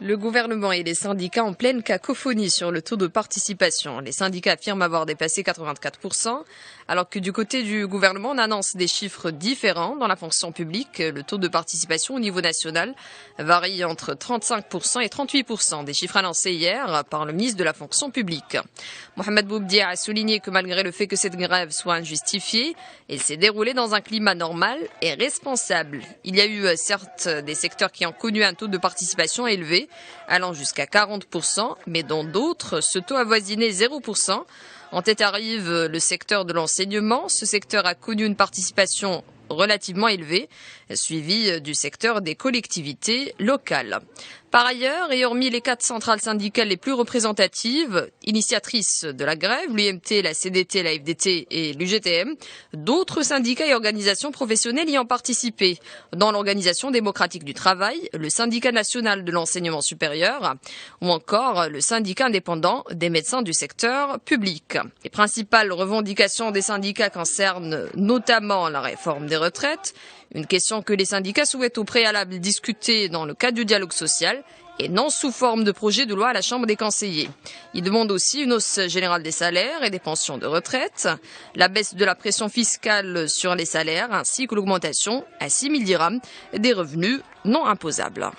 Le gouvernement et les syndicats en pleine cacophonie sur le taux de participation. Les syndicats affirment avoir dépassé 84%, alors que du côté du gouvernement, on annonce des chiffres différents. Dans la fonction publique, le taux de participation au niveau national varie entre 35% et 38%, des chiffres annoncés hier par le ministre de la fonction publique. Mohamed Boubdia a souligné que malgré le fait que cette grève soit injustifiée, elle s'est déroulée dans un climat normal et responsable. Il y a eu certes des secteurs qui ont connu un taux de participation élevé, allant jusqu'à 40%, mais dans d'autres, ce taux avoisinait 0%. En tête arrive le secteur de l'enseignement. Ce secteur a connu une participation relativement élevée, suivi du secteur des collectivités locales. Par ailleurs, et hormis les 4 centrales syndicales les plus représentatives, initiatrices de la grève, l'UMT, la CDT, la FDT et l'UGTM, d'autres syndicats et organisations professionnelles y ont participé. Dans l'Organisation démocratique du travail, le syndicat national de l'enseignement supérieur ou encore le syndicat indépendant des médecins du secteur public. Les principales revendications des syndicats concernent notamment la réforme des retraites, une question que les syndicats souhaitent au préalable discuter dans le cadre du dialogue social et non sous forme de projet de loi à la Chambre des conseillers. Ils demandent aussi une hausse générale des salaires et des pensions de retraite, la baisse de la pression fiscale sur les salaires ainsi que l'augmentation à 6 000 dirhams des revenus non imposables.